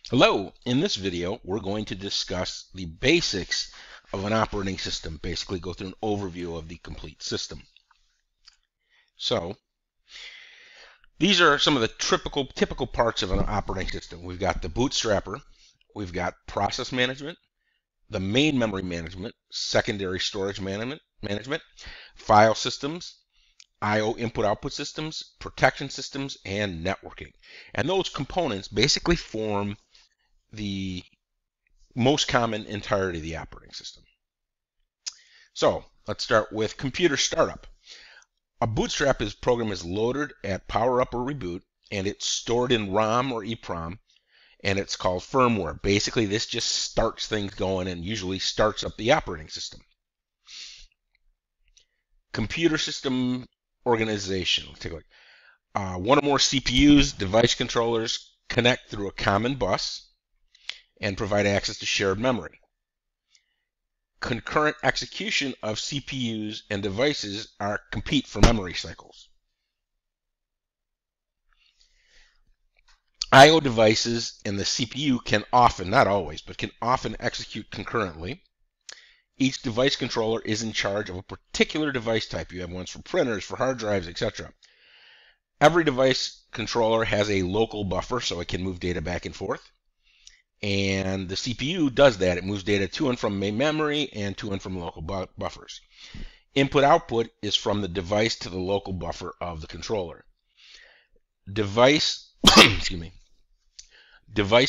Hello, in this video we're going to discuss the basics of an operating system, basically go through an overview of the complete system. So these are some of the typical parts of an operating system. We've got the bootstrapper, we've got process management, the main memory management, secondary storage management, file systems, I/O input-output systems, protection systems, and networking. And those components basically form the most common entirety of the operating system. So let's start with computer startup. A bootstrap program is loaded at power up or reboot, and it's stored in ROM or EEPROM, and it's called firmware. Basically, this just starts things going and usually starts up the operating system. Computer system organization. Let's take a look. One or more CPUs, device controllers connect through a common bus and provide access to shared memory. Concurrent execution of CPUs and devices compete for memory cycles. I/O devices and the CPU can often, not always, but can often execute concurrently. Each device controller is in charge of a particular device type. You have ones for printers, for hard drives, etc. Every device controller has a local buffer, so it can move data back and forth. And the CPU does that. It moves data to and from main memory and to and from local buffers. Input-output is from the device to the local buffer of the controller. Device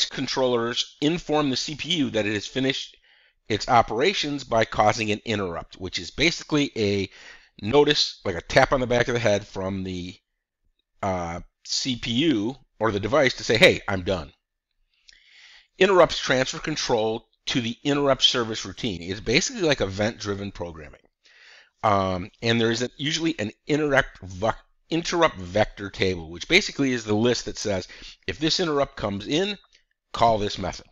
controllers inform the CPU that it has finished its operations by causing an interrupt, which is basically a notice, like a tap on the back of the head from the CPU or the device to say, hey, I'm done. Interrupts transfer control to the interrupt service routine. It's basically like event-driven programming. And there is usually an interrupt vector table, which basically is the list that says, if this interrupt comes in, call this method.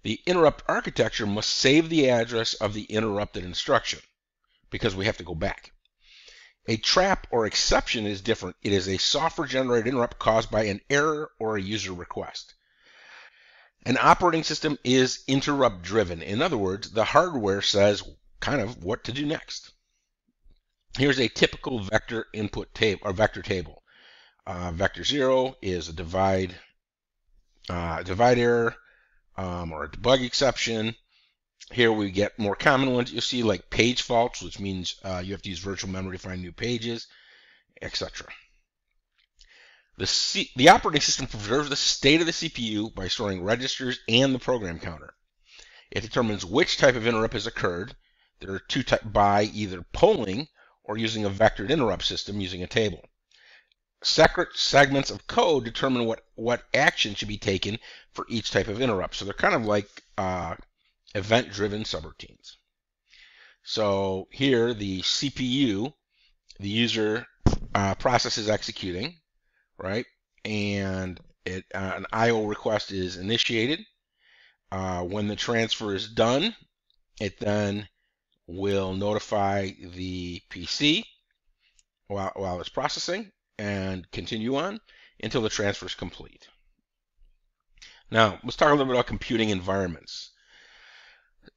The interrupt architecture must save the address of the interrupted instruction because we have to go back. A trap or exception is different. It is a software-generated interrupt caused by an error or a user request. An operating system is interrupt driven. In other words, the hardware says kind of what to do next. Here's a typical vector input table or vector table. Vector 0 is a divide error or a debug exception. Here we get more common ones you'll see, like page faults, which means you have to use virtual memory to find new pages, etc. The operating system preserves the state of the CPU by storing registers and the program counter. It determines which type of interrupt has occurred. There are two types, by either polling or using a vectored interrupt system using a table. Separate segments of code determine what action should be taken for each type of interrupt. So they're kind of like event-driven subroutines. So here the CPU, the user process is executing, right? And an I/O request is initiated. When the transfer is done, it then will notify the PC while it's processing and continue on until the transfer is complete. Now, let's talk a little bit about computing environments.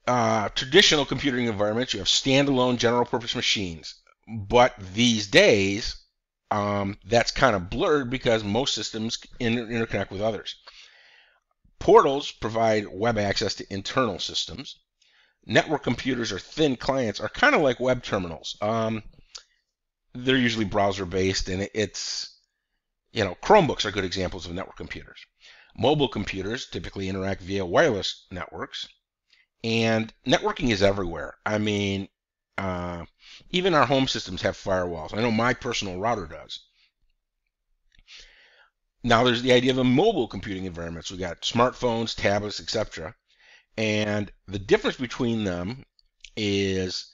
Traditional computing environments, you have standalone general purpose machines. But these days, that's kind of blurred because most systems interconnect with others. Portals provide web access to internal systems. Network computers or thin clients are kind of like web terminals. They're usually browser-based, and Chromebooks are good examples of network computers. Mobile computers typically interact via wireless networks, and networking is everywhere. I mean, even our home systems have firewalls. I know my personal router does. Now there's the idea of a mobile computing environment. We've got smartphones, tablets, etc. And the difference between them is,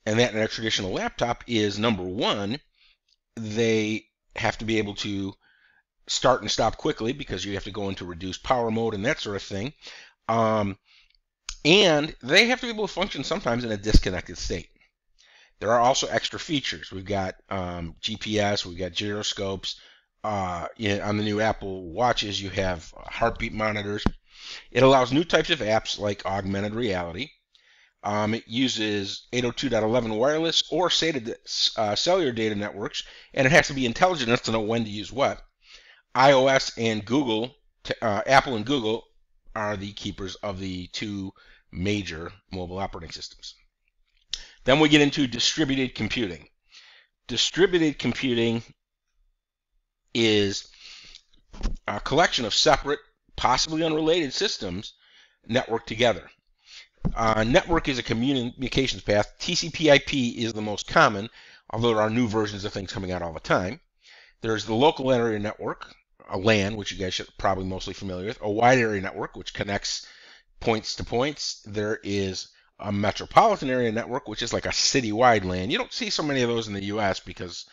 and a traditional laptop is, number one, they have to be able to start and stop quickly because you have to go into reduced power mode and that sort of thing. And they have to be able to function sometimes in a disconnected state. There are also extra features. We've got GPS, we've got gyroscopes, on the new Apple Watches, you have heartbeat monitors. It allows new types of apps like augmented reality. It uses 802.11 wireless or cellular data networks, and it has to be intelligent enough to know when to use what. iOS and Google, Apple and Google, are the keepers of the two major mobile operating systems. Then we get into distributed computing. Distributed computing is a collection of separate, possibly unrelated systems networked together. Network is a communications path. TCP/IP is the most common, although there are new versions of things coming out all the time. There's the local area network, a LAN, which you guys should probably mostly familiar with, a wide area network, which connects points to points. There is a metropolitan area network, which is like a citywide LAN. You don't see so many of those in the US because.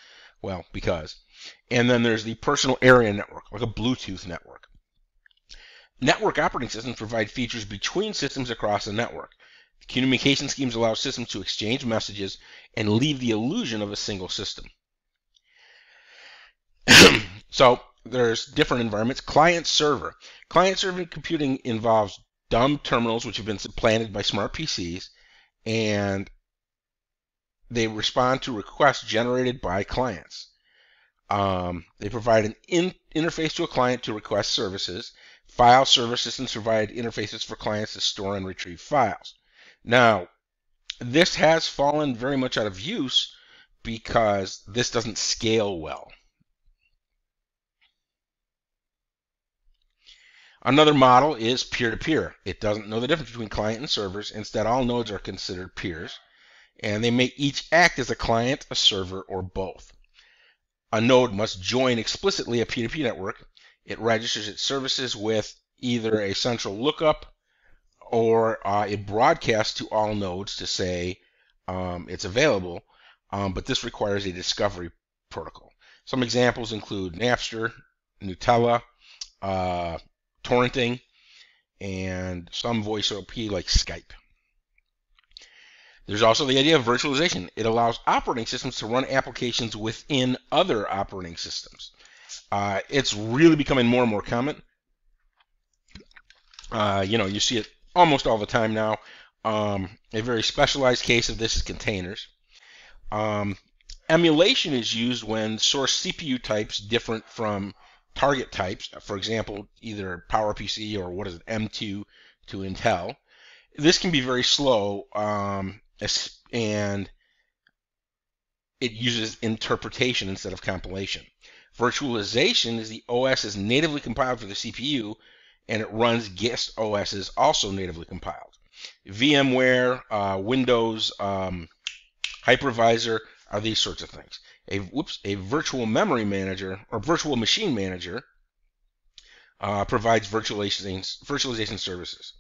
And then there's the personal area network, like a Bluetooth network. Network operating systems provide features between systems across a network. Communication schemes allow systems to exchange messages and leave the illusion of a single system. So there's different environments. Client-server. Client-server computing involves dumb terminals which have been supplanted by smart PCs, and they respond to requests generated by clients. They provide an interface to a client to request services. File server systems provide interfaces for clients to store and retrieve files. Now, this has fallen very much out of use because this doesn't scale well. Another model is peer-to-peer. It doesn't know the difference between client and servers. Instead, all nodes are considered peers, and they may each act as a client, a server, or both. A node must join explicitly a P2P network. It registers its services with either a central lookup or it broadcasts to all nodes to say it's available, but this requires a discovery protocol. Some examples include Napster, Nutella, torrenting, and some voice OP like Skype. There's also the idea of virtualization. It allows operating systems to run applications within other operating systems. It's really becoming more and more common. You see it almost all the time now. A very specialized case of this is containers. Emulation is used when source CPU types different from target types. For example, either PowerPC or M2 to Intel. This can be very slow, and it uses interpretation instead of compilation. Virtualization is the OS is natively compiled for the CPU, and it runs guest OSs also natively compiled. VMware, Windows, hypervisor are these sorts of things. A virtual memory manager or virtual machine manager provides virtualization services.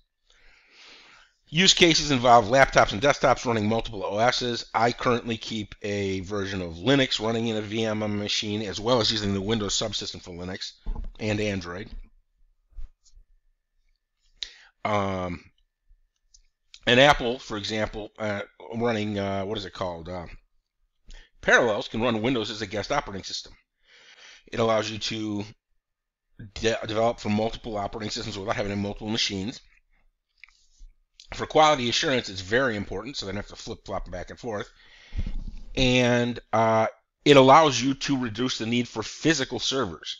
Use cases involve laptops and desktops running multiple OSs. I currently keep a version of Linux running in a VM on my machine, as well as using the Windows subsystem for Linux and Android. And Apple, for example, running, Parallels can run Windows as a guest operating system. It allows you to develop for multiple operating systems without having multiple machines. For quality assurance, it's very important, so they don't have to flip-flop back and forth. And it allows you to reduce the need for physical servers.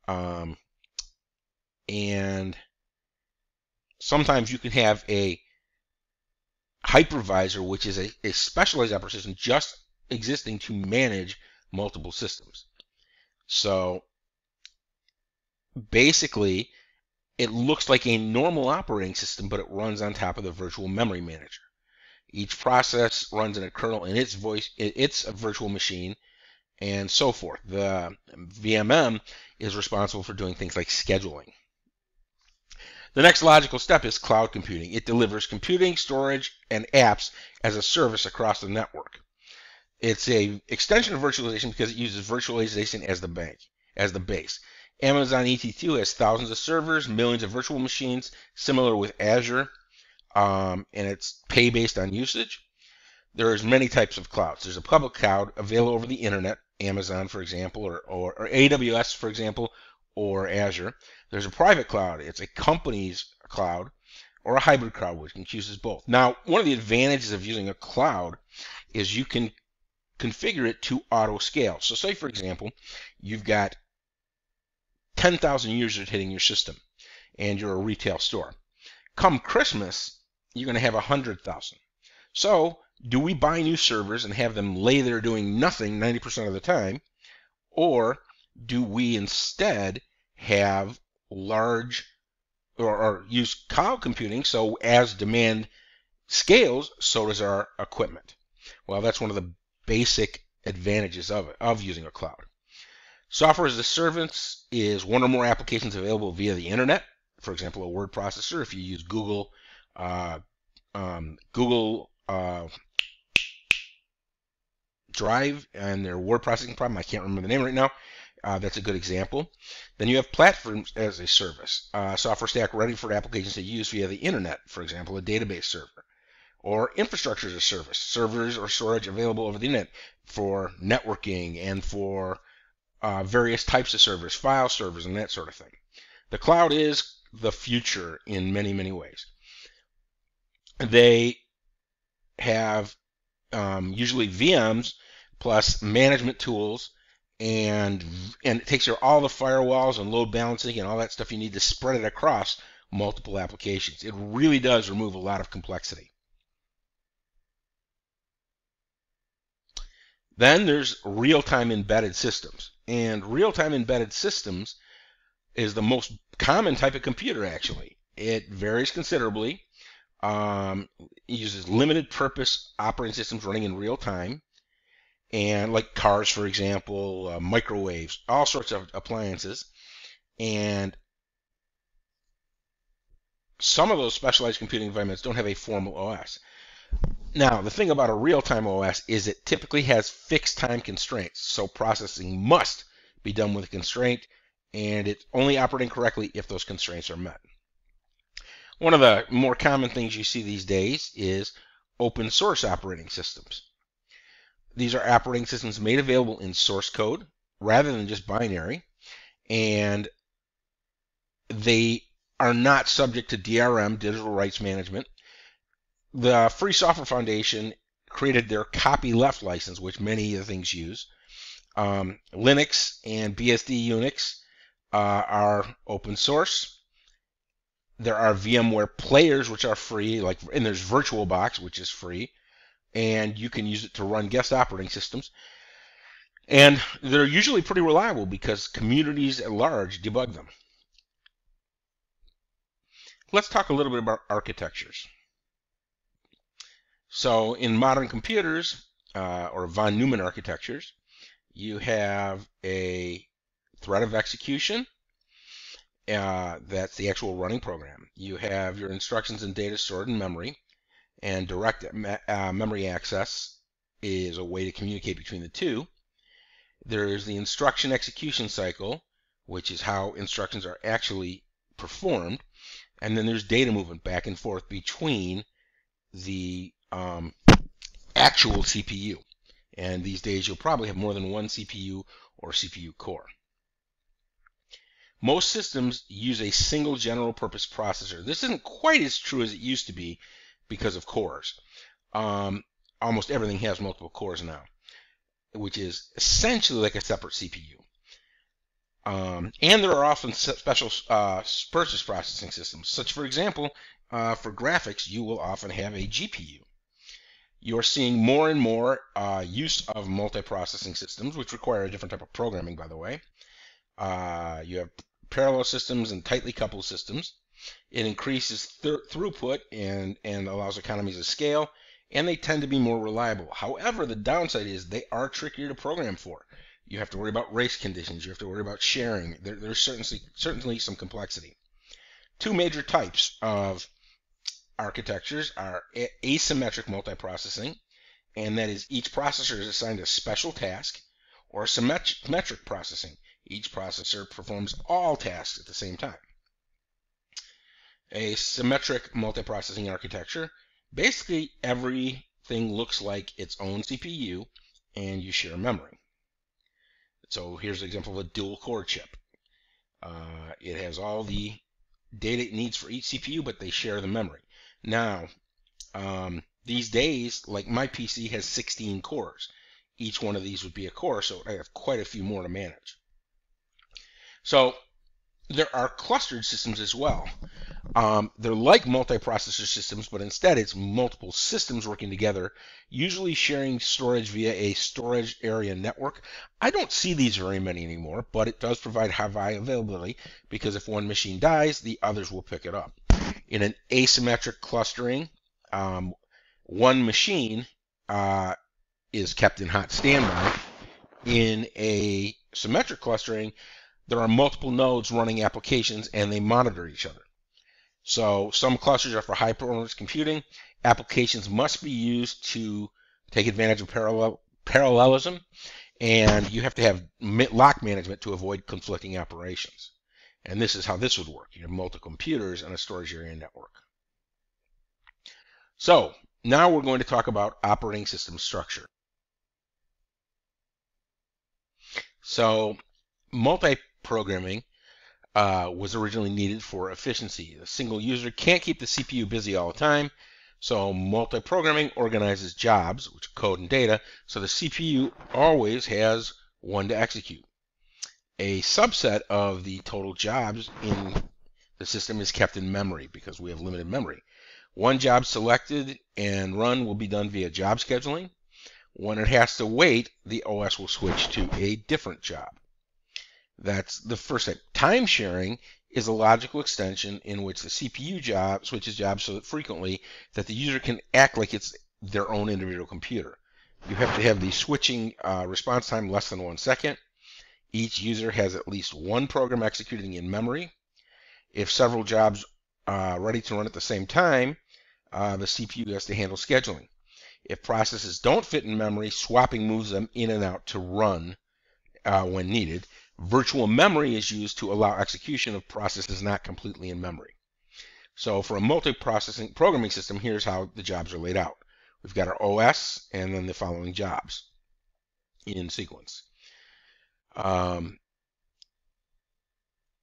And sometimes you can have a hypervisor, which is a specialized operating system just existing to manage multiple systems. So basically, it looks like a normal operating system, but it runs on top of the virtual memory manager. Each process runs in a kernel in its a virtual machine, and so forth. The VMM is responsible for doing things like scheduling. The next logical step is cloud computing. It delivers computing, storage, and apps as a service across the network. It's an extension of virtualization because it uses virtualization as the base. Amazon EC2 has thousands of servers, millions of virtual machines, similar with Azure, and it's pay based on usage. There's many types of clouds. There's a public cloud available over the internet, Amazon, for example, or AWS, for example, or Azure. There's a private cloud. It's a company's cloud or a hybrid cloud, which uses both. Now, one of the advantages of using a cloud is you can configure it to auto scale. So say, for example, you've got 10,000 users hitting your system and you're a retail store. Come Christmas, you're going to have 100,000. So do we buy new servers and have them lay there doing nothing 90% of the time? Or do we instead have large or use cloud computing, so as demand scales, so does our equipment? Well, that's one of the basic advantages of using a cloud. Software as a service is one or more applications available via the internet. For example, a word processor. If you use Google Drive and their word processing problem, I can't remember the name right now. That's a good example. Then you have platforms as a service. Software stack ready for applications to use via the internet. For example, a database server. Or infrastructure as a service. Servers or storage available over the internet for networking and for various types of servers, file servers, and that sort of thing. The cloud is the future in many, many ways. They have usually VMs plus management tools, and it takes care of all the firewalls and load balancing and all that stuff you need to spread it across multiple applications. It really does remove a lot of complexity. Then there's real-time embedded systems. And real-time embedded systems is the most common type of computer, actually. It varies considerably. It uses limited purpose operating systems running in real time, and like cars, for example, microwaves, all sorts of appliances. And some of those specialized computing environments don't have a formal OS. Now, the thing about a real-time OS is it typically has fixed time constraints, so processing must be done with a constraint, and it's only operating correctly if those constraints are met. One of the more common things you see these days is open source operating systems. These are operating systems made available in source code rather than just binary, and they are not subject to DRM, digital rights management. The Free Software Foundation created their copyleft license, which many of the things use. Linux and BSD Unix are open source. There are VMware players, which are free, and there's VirtualBox, which is free, and you can use it to run guest operating systems. And they're usually pretty reliable because communities at large debug them. Let's talk a little bit about architectures. So in modern computers, or von Neumann architectures, you have a thread of execution. That's the actual running program. You have your instructions and data stored in memory, and direct memory access is a way to communicate between the two. There is the instruction execution cycle, which is how instructions are actually performed, and then there's data movement back and forth between the actual CPU. And these days you'll probably have more than one CPU or CPU core. Most systems use a single general purpose processor. This isn't quite as true as it used to be because of cores. Almost everything has multiple cores now, which is essentially like a separate CPU. And there are often special purpose processing systems, such for example, for graphics, you will often have a GPU. You're seeing more and more use of multiprocessing systems, which require a different type of programming, by the way. You have parallel systems and tightly coupled systems. It increases throughput and allows economies of scale, and they tend to be more reliable. However, the downside is they are trickier to program for. You have to worry about race conditions. You have to worry about sharing. There's certainly some complexity. Two major types of architectures are asymmetric multiprocessing, and that is each processor is assigned a special task, or symmetric processing. Each processor performs all tasks at the same time. A symmetric multiprocessing architecture, basically everything looks like its own CPU, and you share memory. So here's an example of a dual core chip. It has all the data it needs for each CPU, but they share the memory. Now, these days, like my PC has 16 cores. Each one of these would be a core, so I have quite a few more to manage. So there are clustered systems as well. They're like multiprocessor systems, but instead it's multiple systems working together, usually sharing storage via a storage area network. I don't see these very many anymore, but it does provide high availability because if one machine dies, the others will pick it up. In an asymmetric clustering, one machine is kept in hot standby. In a symmetric clustering, there are multiple nodes running applications and they monitor each other. So some clusters are for high performance computing. Applications must be used to take advantage of parallelism, and you have to have lock management to avoid conflicting operations. And this is how this would work. You have multiple computers and a storage area network. So now we're going to talk about operating system structure. So multi-programming was originally needed for efficiency. A single user can't keep the CPU busy all the time, so multi-programming organizes jobs, which are code and data, so the CPU always has one to execute. A subset of the total jobs in the system is kept in memory because we have limited memory. One job selected and run will be done via job scheduling. When it has to wait, the OS will switch to a different job. That's the first step. Time sharing is a logical extension in which the CPU switches jobs so frequently that the user can act like it's their own individual computer. You have to have the switching response time less than 1 second. Each user has at least one program executing in memory. If several jobs are ready to run at the same time, the CPU has to handle scheduling. If processes don't fit in memory, swapping moves them in and out to run when needed. Virtual memory is used to allow execution of processes not completely in memory. So for a multi-processing programming system, here's how the jobs are laid out. We've got our OS and then the following jobs in sequence.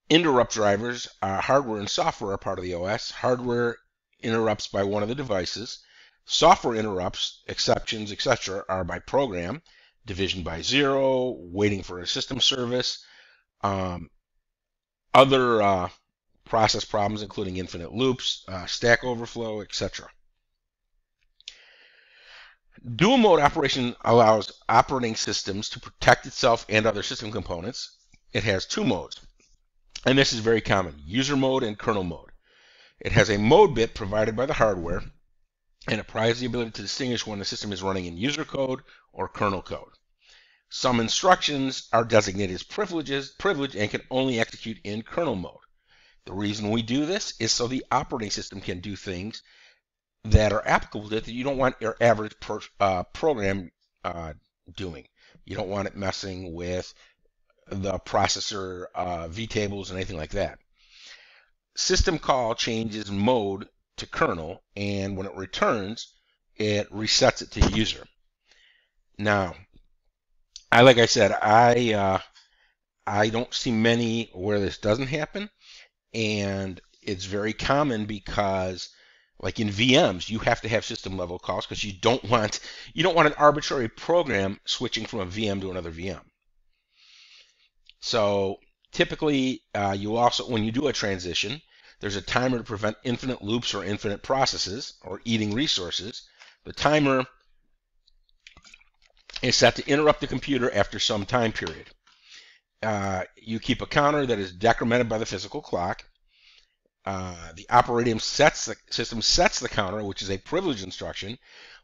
Interrupt drivers, hardware and software are part of the OS. Hardware interrupts by one of the devices. Software interrupts, exceptions, etc. are by program. Division by zero, waiting for a system service. Other process problems including infinite loops, stack overflow, etc. Dual mode operation allows operating systems to protect itself and other system components. It has two modes, and this is very common, user mode and kernel mode. It has a mode bit provided by the hardware, and it provides the ability to distinguish when the system is running in user code or kernel code. Some instructions are designated as privileged and can only execute in kernel mode. The reason we do this is so the operating system can do things that are applicable to it that you don't want your average program doing. You don't want it messing with the processor vtables and anything like that. System call changes mode to kernel, and when it returns, it resets it to user. Now, like I said, I don't see many where this doesn't happen, and it's very common because, like in VMs, you have to have system level calls because you don't want an arbitrary program switching from a VM to another VM. So typically, you also, when you do a transition, there's a timer to prevent infinite loops or infinite processes or eating resources. The timer is set to interrupt the computer after some time period. You keep a counter that is decremented by the physical clock. The operating system sets the counter, which is a privilege instruction.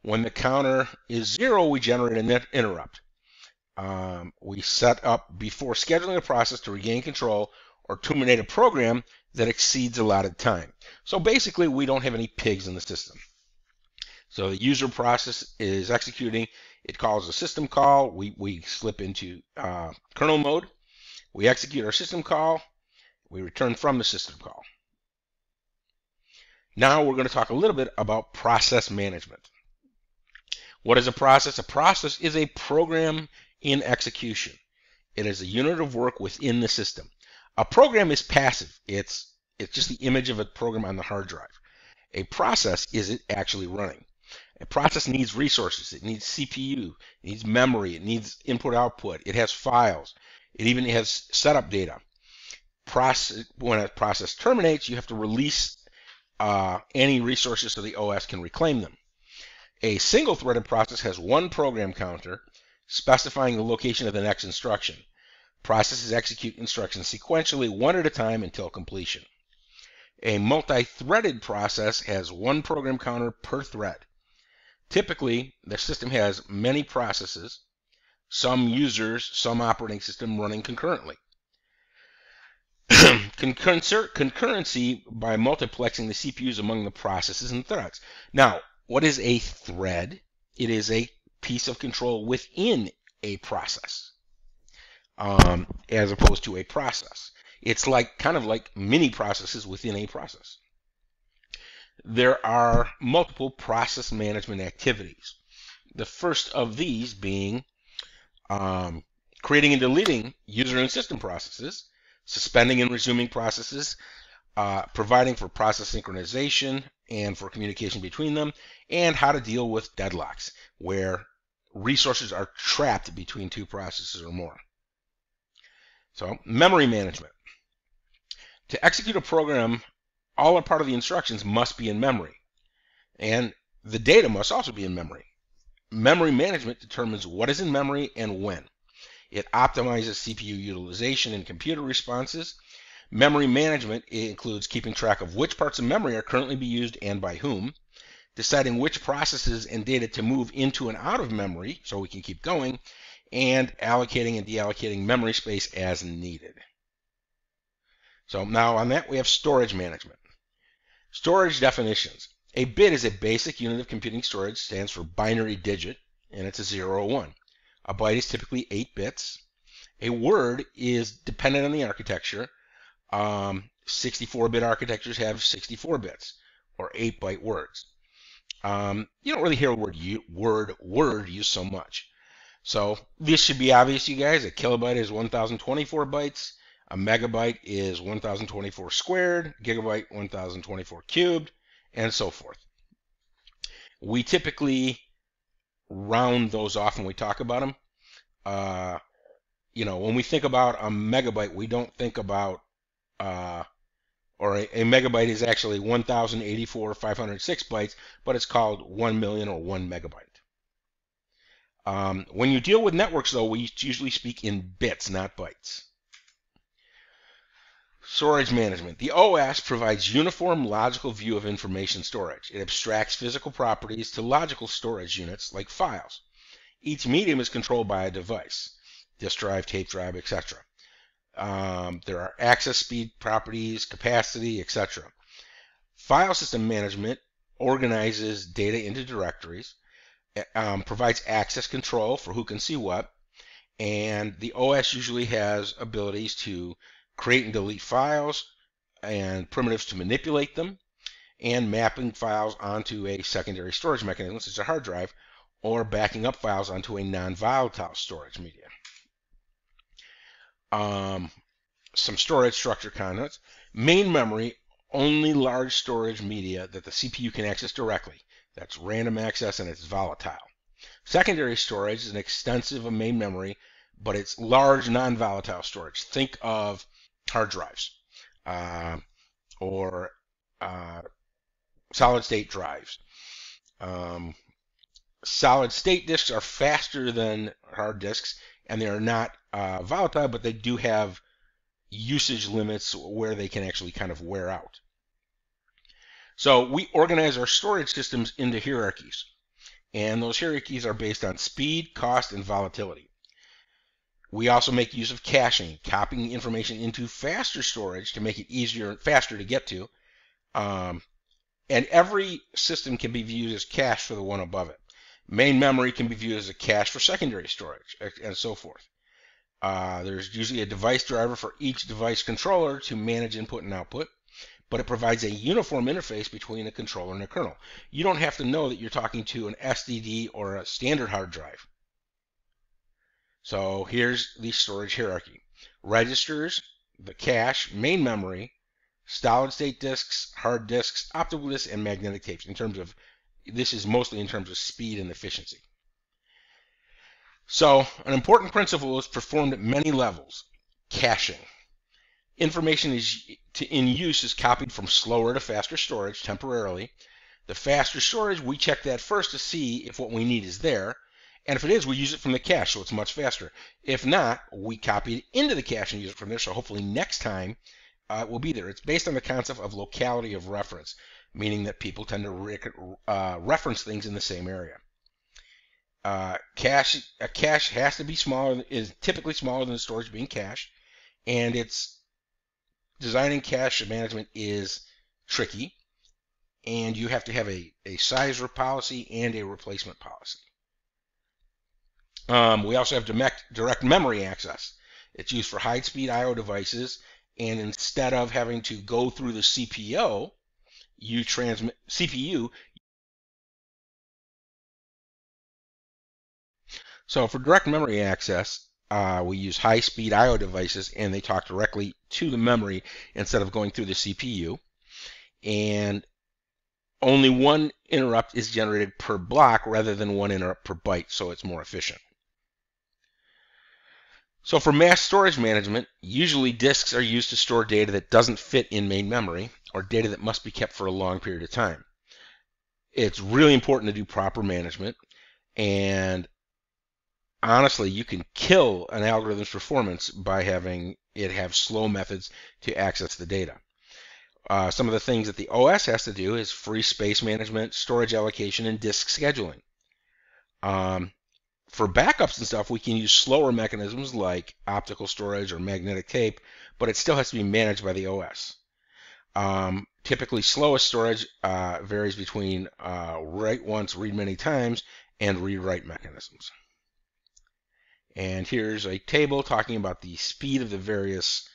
When the counter is 0, we generate a net interrupt. We set up before scheduling a process to regain control or terminate a program that exceeds allotted time. So basically, we don't have any pigs in the system. So the user process is executing. It calls a system call. We slip into kernel mode. We execute our system call. We return from the system call. Now we're going to talk a little bit about process management. What is a process? A process is a program in execution. It is a unit of work within the system. A program is passive. It's just the image of a program on the hard drive. A process is it actually running. A process needs resources. It needs CPU. It needs memory. It needs input-output. It has files. It even has setup data. When a process terminates, you have to release any resources so the OS can reclaim them. A single-threaded process has one program counter specifying the location of the next instruction. Processes execute instructions sequentially one at a time until completion. A multi-threaded process has one program counter per thread. Typically, the system has many processes, some users, some operating system running concurrently. Concurrency by multiplexing the CPUs among the processes and threads. Now, what is a thread? It is a piece of control within a process, as opposed to a process. It's kind of like mini processes within a process. There are multiple process management activities. The first of these being creating and deleting user and system processes, suspending and resuming processes, providing for process synchronization and for communication between them, and how to deal with deadlocks, where resources are trapped between two processes or more. So, memory management. To execute a program, all or part of the instructions must be in memory, and the data must also be in memory. Memory management determines what is in memory and when. It optimizes CPU utilization and computer responses. Memory management includes keeping track of which parts of memory are currently being used and by whom, deciding which processes and data to move into and out of memory so we can keep going, and allocating and deallocating memory space as needed. So now on that we have storage management. Storage definitions. A bit is a basic unit of computing storage, stands for binary digit, and it's a 0 or 1. A byte is typically 8 bits. A word is dependent on the architecture. 64-bit architectures have 64 bits, or 8-byte words. You don't really hear the word used so much. So this should be obvious, you guys. A kilobyte is 1024 bytes. A megabyte is 1024 squared. Gigabyte 1024 cubed, and so forth. We typically round those off when we talk about them. When we think about a megabyte, we don't think about, or a megabyte is actually 1084,506 bytes, but it's called 1 million or 1 megabyte. When you deal with networks, though, we usually speak in bits, not bytes. Storage management. The OS provides uniform logical view of information storage. It abstracts physical properties to logical storage units like files. Each medium is controlled by a device, disk drive, tape drive, etc. There are access speed properties, capacity, etc. File system management organizes data into directories, provides access control for who can see what, and the OS usually has abilities to create and delete files and primitives to manipulate them, and mapping files onto a secondary storage mechanism, such as a hard drive, or backing up files onto a non-volatile storage media. Some storage structure concepts. Main memory, only large storage media that the CPU can access directly. That's random access and it's volatile. Secondary storage is an extensive of main memory, but it's large non-volatile storage. Think of hard drives or solid-state drives. Solid-state disks are faster than hard disks, and they are not volatile, but they do have usage limits where they can actually kind of wear out. So we organize our storage systems into hierarchies, and those hierarchies are based on speed, cost, and volatility. We also make use of caching, copying information into faster storage to make it easier and faster to get to. And every system can be viewed as cache for the one above it. Main memory can be viewed as a cache for secondary storage, and so forth. There's usually a device driver for each device controller to manage input and output, but it provides a uniform interface between a controller and a kernel. You don't have to know that you're talking to an SSD or a standard hard drive. So here's the storage hierarchy. Registers, the cache, main memory, solid state disks, hard disks, optical disks, and magnetic tapes. This is mostly in terms of speed and efficiency. So an important principle is performed at many levels. Caching. Information in use is copied from slower to faster storage temporarily. The faster storage, we check that first to see if what we need is there. And if it is, we use it from the cache, so it's much faster. If not, we copy it into the cache and use it from there, so hopefully next time it will be there. It's based on the concept of locality of reference, meaning that people tend to reference things in the same area. A cache has to be smaller, is typically smaller than the storage being cached, and designing cache management is tricky, and you have to have a size policy and a replacement policy. We also have direct memory access. It's used for high-speed I/O devices, and instead of having to go through the CPU, So for direct memory access, we use high-speed I/O devices, and they talk directly to the memory instead of going through the CPU. And only one interrupt is generated per block rather than one interrupt per byte, so it's more efficient. So for mass storage management, usually disks are used to store data that doesn't fit in main memory or data that must be kept for a long period of time. It's really important to do proper management, and honestly, you can kill an algorithm's performance by having it have slow methods to access the data. Some of the things that the OS has to do is free space management, storage allocation, and disk scheduling. For backups and stuff, we can use slower mechanisms like optical storage or magnetic tape, but it still has to be managed by the OS. Typically, slowest storage varies between write once, read many times, and read-write mechanisms. And here's a table talking about the speed of the various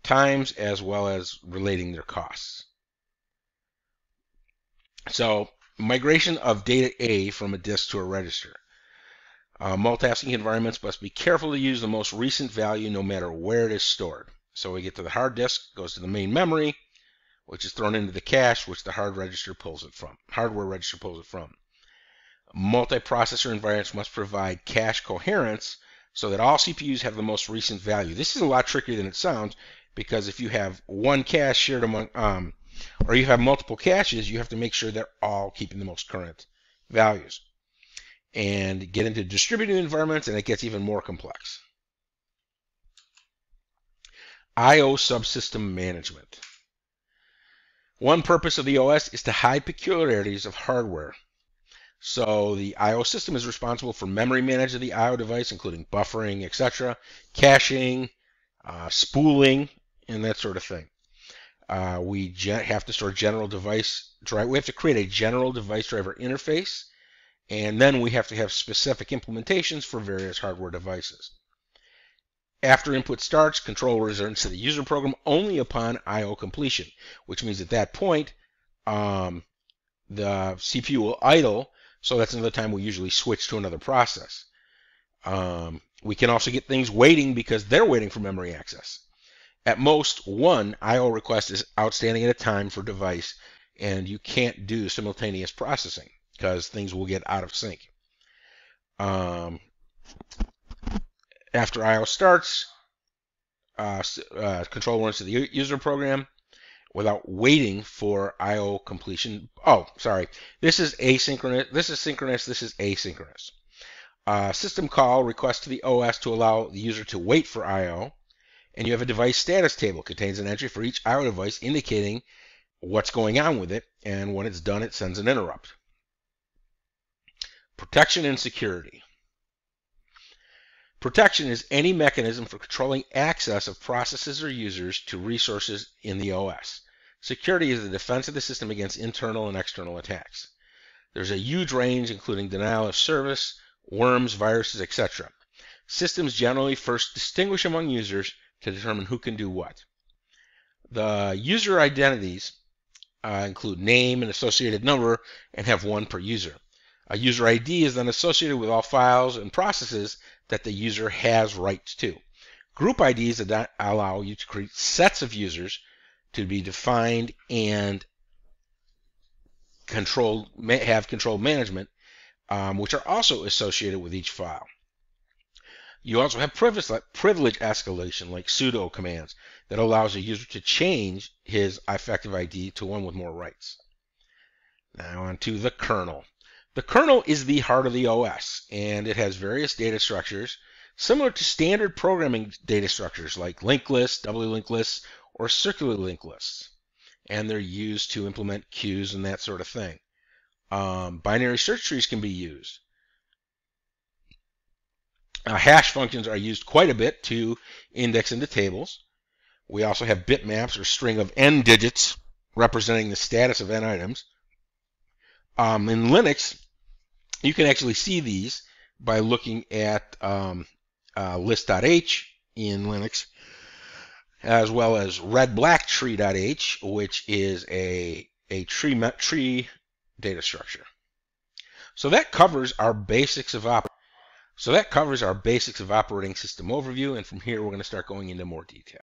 times as well as relating their costs. So, migration of data A from a disk to a register. Multitasking environments must be careful to use the most recent value no matter where it is stored. So we get to the hard disk, goes to the main memory, which is thrown into the cache, which the hardware register pulls it from. Multiprocessor environments must provide cache coherence so that all CPUs have the most recent value. This is a lot trickier than it sounds, because if you have one cache shared among, or you have multiple caches, you have to make sure they're all keeping the most current values. And get into distributed environments, and it gets even more complex. I/O subsystem management. One purpose of the OS is to hide peculiarities of hardware. So the I/O system is responsible for memory management of the I/O device, including buffering, etc., caching, spooling, and that sort of thing. We have to store general device drive. We have to create a general device driver interface, and then we have to have specific implementations for various hardware devices. After input starts, control returns to the user program only upon I/O completion, which means at that point, the CPU will idle, so that's another time we usually switch to another process. We can also get things waiting because they're waiting for memory access. At most, one I/O request is outstanding at a time for device, and you can't do simultaneous processing because things will get out of sync. After I/O starts, control runs to the user program without waiting for I/O completion. Oh, sorry. This is asynchronous. This is synchronous. This is asynchronous. System call requests to the OS to allow the user to wait for I/O. And you have a device status table. It contains an entry for each I/O device indicating what's going on with it. And when it's done, it sends an interrupt. Protection and security. Protection is any mechanism for controlling access of processes or users to resources in the OS. Security is the defense of the system against internal and external attacks. There's a huge range, including denial of service, worms, viruses, etc. Systems generally first distinguish among users to determine who can do what. The user identities include name and associated number and have one per user. A user ID is then associated with all files and processes that the user has rights to. Group IDs allow you to create sets of users to be defined and have controlled management, which are also associated with each file. You also have privilege escalation, like sudo commands, that allows a user to change his effective ID to one with more rights. Now on to the kernel. The kernel is the heart of the OS, and it has various data structures similar to standard programming data structures like linked lists, doubly linked lists, or circular linked lists. And they're used to implement queues and that sort of thing. Binary search trees can be used. Hash functions are used quite a bit to index into tables. We also have bitmaps, or string of n digits, representing the status of n items. In Linux, you can actually see these by looking at list.h in Linux, as well as redblacktree.h, which is a tree data structure. So that covers our basics of operating system overview, and from here we're going to start going into more detail.